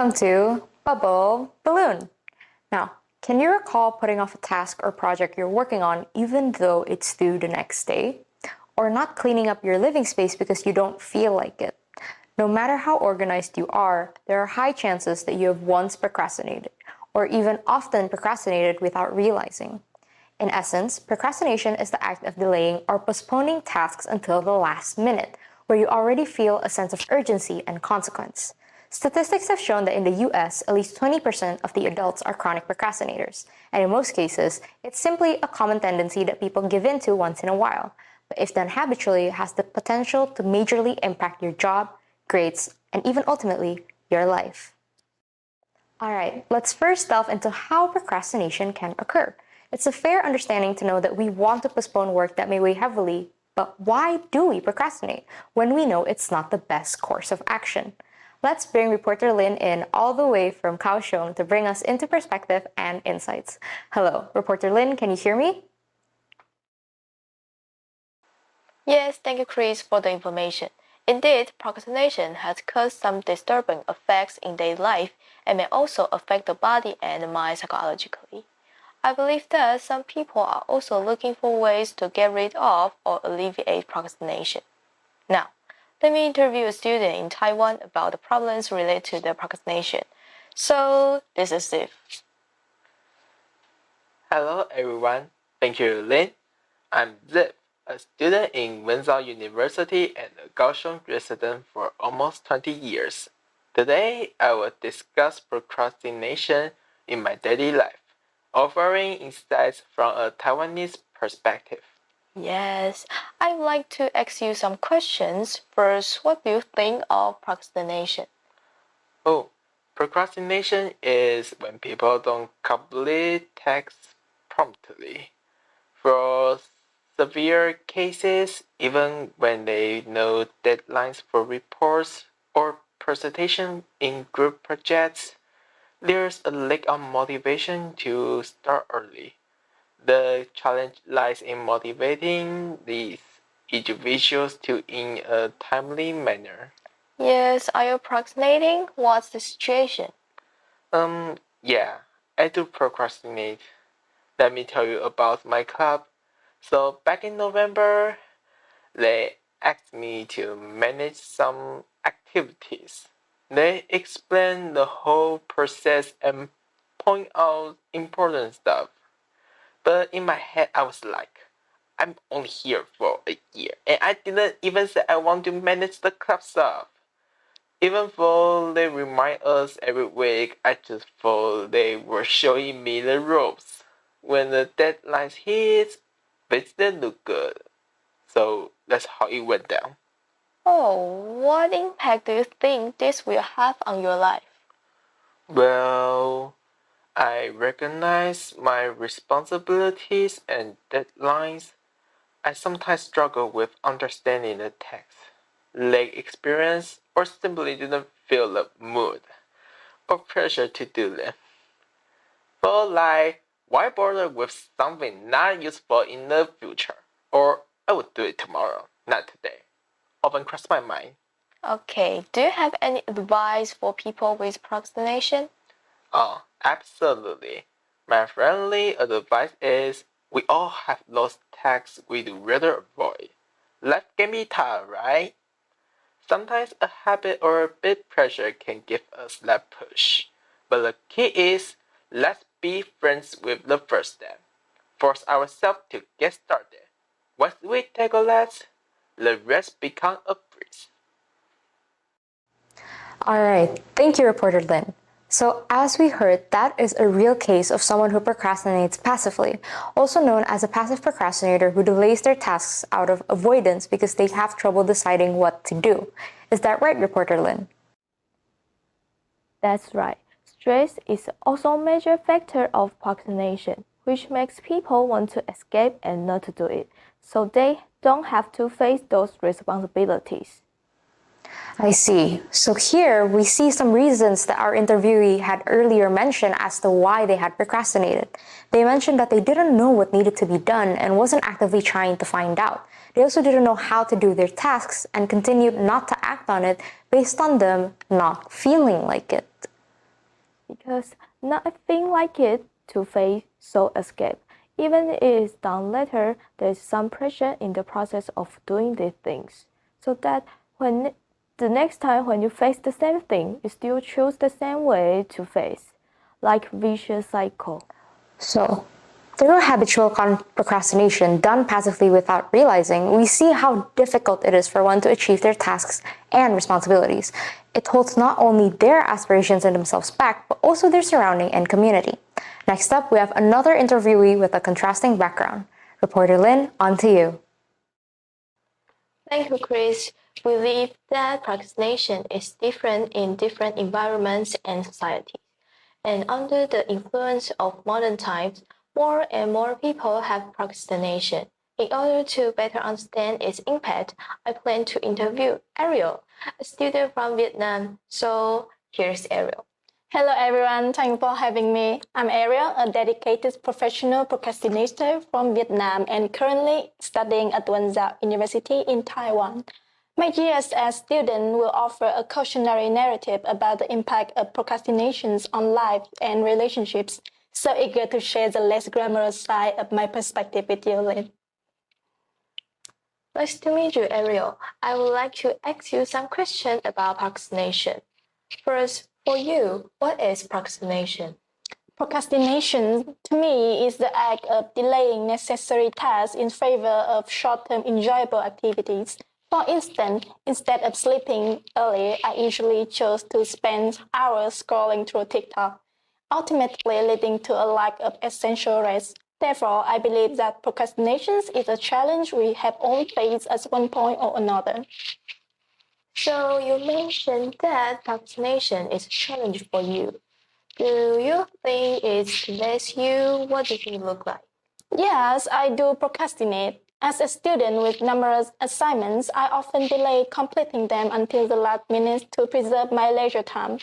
Welcome to Bubble Balloon. Now, can you recall putting off a task or project you're working on even though it's due the next day? Or not cleaning up your living space because you don't feel like it? No matter how organized you are, there are high chances that you have once procrastinated, or even often procrastinated without realizing. In essence, procrastination is the act of delaying or postponing tasks until the last minute, where you already feel a sense of urgency and consequence. Statistics have shown that in the US, at least 20% of the adults are chronic procrastinators, and in most cases, it's simply a common tendency that people give in to once in a while, but if done habitually, it has the potential to majorly impact your job, grades, and even ultimately, your life. Alright, let's first delve into how procrastination can occur. It's a fair understanding to know that we want to postpone work that may weigh heavily, but why do we procrastinate when we know it's not the best course of action? Let's bring reporter Lynn in all the way from Kaohsiung to bring us into perspective and insights. Hello, reporter Lynn, can you hear me? Yes, thank you, Chris, for the information. Indeed, procrastination has caused some disturbing effects in daily life and may also affect the body and mind psychologically. I believe that some people are also looking for ways to get rid of or alleviate procrastination. Now, let me interview a student in Taiwan about the problems related to the procrastination. So, this is Steve. Hello everyone, thank you Lynn. I'm Zip, a student in Wenzao University and a Kaohsiung resident for almost 20 years. Today, I will discuss procrastination in my daily life, offering insights from a Taiwanese perspective. Yes, I'd like to ask you some questions. First, what do you think of procrastination? Oh, procrastination is when people don't complete tasks promptly. For severe cases, even when they know deadlines for reports or presentation in group projects, there's a lack of motivation to start early. The challenge lies in motivating these individuals to in a timely manner. Yes, are you procrastinating? What's the situation? Yeah, I do procrastinate. Let me tell you about my club. So back in November, they asked me to manage some activities. They explain the whole process and point out important stuff. But in my head, I was like, I'm only here for a year, and I didn't even say I want to manage the club stuff. Even though they remind us every week, I just thought they were showing me the ropes. When the deadlines hit, they didn't look good. So that's how it went down. Oh, what impact do you think this will have on your life? Well, I recognize my responsibilities and deadlines. I sometimes struggle with understanding the text, lack experience, or simply didn't feel the mood or pressure to do them. But like, why bother with something not useful in the future? Or I will do it tomorrow, not today. Often cross my mind. Okay, do you have any advice for people with procrastination? Oh, absolutely. My friendly advice is we all have those tasks we'd rather avoid. Life can be tough, right? Sometimes a habit or a bit pressure can give us that push. But the key is let's be friends with the first step. Force ourselves to get started. Once we tackle that, the rest becomes a breeze. Alright, thank you, reporter Lynn. So, as we heard, that is a real case of someone who procrastinates passively, also known as a passive procrastinator who delays their tasks out of avoidance because they have trouble deciding what to do. Is that right, reporter Lynn? That's right. Stress is also a major factor of procrastination, which makes people want to escape and not to do it, so they don't have to face those responsibilities. I see. So here we see some reasons that our interviewee had earlier mentioned as to why they had procrastinated. They mentioned that they didn't know what needed to be done and wasn't actively trying to find out. They also didn't know how to do their tasks and continued not to act on it based on them not feeling like it. because nothing like it to face so escape. Even if it's done later, there's some pressure in the process of doing these things, so that when the next time when you face the same thing, you still choose the same way to face, like vicious cycle. So, through habitual procrastination done passively without realizing, we see how difficult it is for one to achieve their tasks and responsibilities. It holds not only their aspirations and themselves back, but also their surrounding and community. Next up, we have another interviewee with a contrasting background. Reporter Lynn, on to you. Thank you, Chris. We believe that procrastination is different in different environments and societies. And under the influence of modern times, more and more people have procrastination. In order to better understand its impact, I plan to interview Ariel, a student from Vietnam. So here's Ariel. Hello everyone, thank you for having me. I'm Ariel, a dedicated professional procrastinator from Vietnam and currently studying at Wenzao University in Taiwan. My years as student will offer a cautionary narrative about the impact of procrastinations on life and relationships. So eager to share the less glamorous side of my perspective with you, Lynn. Nice to meet you, Ariel. I would like to ask you some questions about procrastination. First, for you, what is procrastination? Procrastination, to me, is the act of delaying necessary tasks in favor of short-term enjoyable activities. For instance, instead of sleeping early, I usually choose to spend hours scrolling through TikTok, ultimately leading to a lack of essential rest. Therefore, I believe that procrastination is a challenge we have all faced at one point or another. So you mentioned that procrastination is a challenge for you. Do you think it lets you? What does it look like? Yes, I do procrastinate. As a student with numerous assignments, I often delay completing them until the last minute to preserve my leisure time.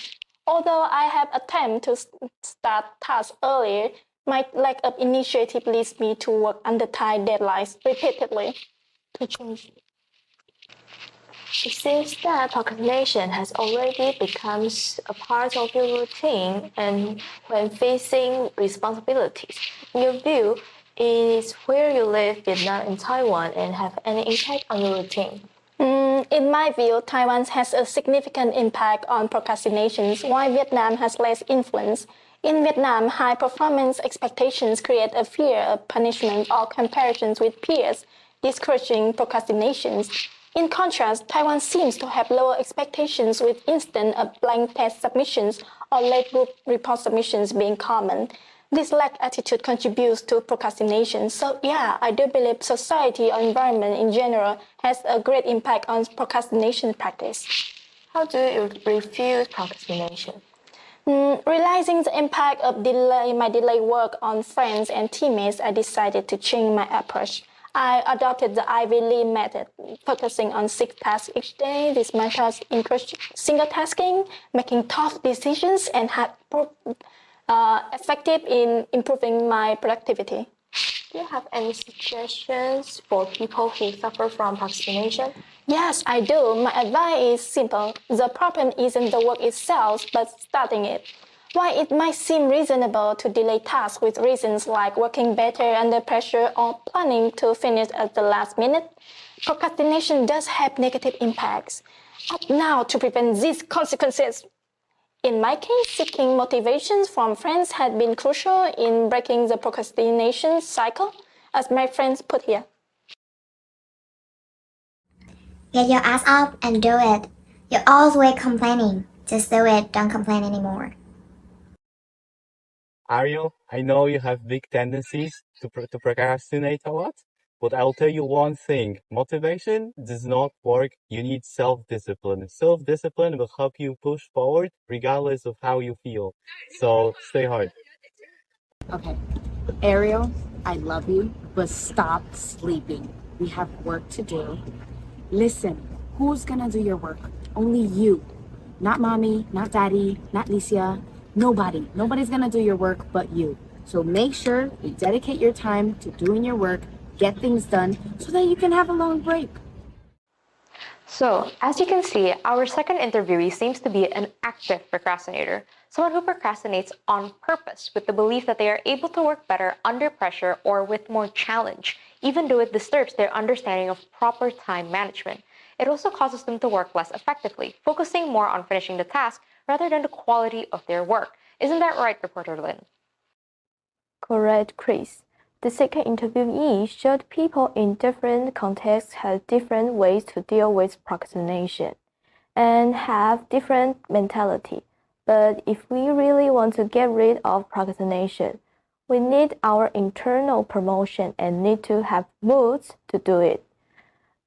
Although I have attempted to start tasks earlier, my lack of initiative leads me to work under tight deadlines repeatedly. It seems that procrastination has already become a part of your routine, and when facing responsibilities, in your view, is where you live, Vietnam and Taiwan, and have any impact on your routine? In my view, Taiwan has a significant impact on procrastinations, while Vietnam has less influence. In Vietnam, high performance expectations create a fear of punishment or comparisons with peers, discouraging procrastinations. In contrast, Taiwan seems to have lower expectations with instant of blank test submissions or late group report submissions being common. This lack attitude contributes to procrastination. So yeah, I do believe society or environment in general has a great impact on procrastination practice. How do you refuse procrastination? Realizing the impact of my delayed work on friends and teammates, I decided to change my approach. I adopted the Ivy League method, focusing on 6 tasks each day. This method encourages single tasking, making tough decisions, and effective in improving my productivity. Do you have any suggestions for people who suffer from procrastination? Yes, I do. My advice is simple. The problem isn't the work itself, but starting it. While it might seem reasonable to delay tasks with reasons like working better under pressure or planning to finish at the last minute, procrastination does have negative impacts. Act now to prevent these consequences. In my case, seeking motivations from friends has been crucial in breaking the procrastination cycle, as my friends put here. Get your ass up and do it. You're always complaining. Just do it, don't complain anymore. Ariel, I know you have big tendencies to procrastinate a lot, but I'll tell you one thing. Motivation does not work. You need self-discipline. Self-discipline will help you push forward regardless of how you feel. So stay hard. Okay, Ariel, I love you, but stop sleeping. We have work to do. Listen, who's gonna do your work? Only you. Not mommy, not daddy, not Licia. Nobody. Nobody's gonna do your work but you. So make sure you dedicate your time to doing your work, get things done, so that you can have a long break. So, as you can see, our second interviewee seems to be an active procrastinator, someone who procrastinates on purpose with the belief that they are able to work better under pressure or with more challenge, even though it disturbs their understanding of proper time management. It also causes them to work less effectively, focusing more on finishing the task rather than the quality of their work. Isn't that right, reporter Lynn? Correct, Chris. The second interviewee showed people in different contexts have different ways to deal with procrastination and have different mentality. But if we really want to get rid of procrastination, we need our internal promotion and need to have moods to do it.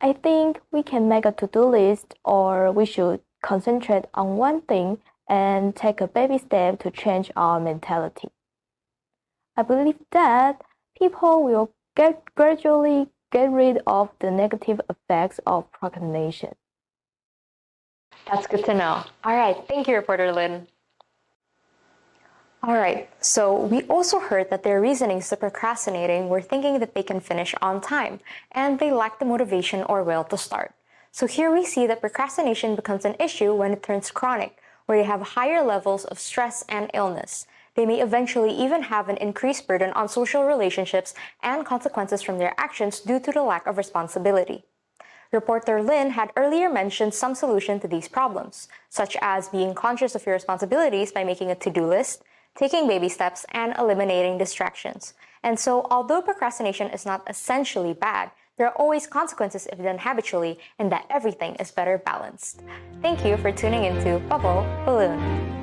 I think we can make a to-do list, or we should concentrate on one thing and take a baby step to change our mentality. I believe that people will gradually get rid of the negative effects of procrastination. That's good to know. All right, thank you, reporter Lynn. All right, so we also heard that their reasonings to procrastinating were thinking that they can finish on time, and they lack the motivation or will to start. So here we see that procrastination becomes an issue when it turns chronic, where they have higher levels of stress and illness. They may eventually even have an increased burden on social relationships and consequences from their actions due to the lack of responsibility. Reporter Lynn had earlier mentioned some solution to these problems, such as being conscious of your responsibilities by making a to-do list, taking baby steps, and eliminating distractions. And so, although procrastination is not essentially bad, there are always consequences if done habitually, and that everything is better balanced. Thank you for tuning into Bubble Balloon.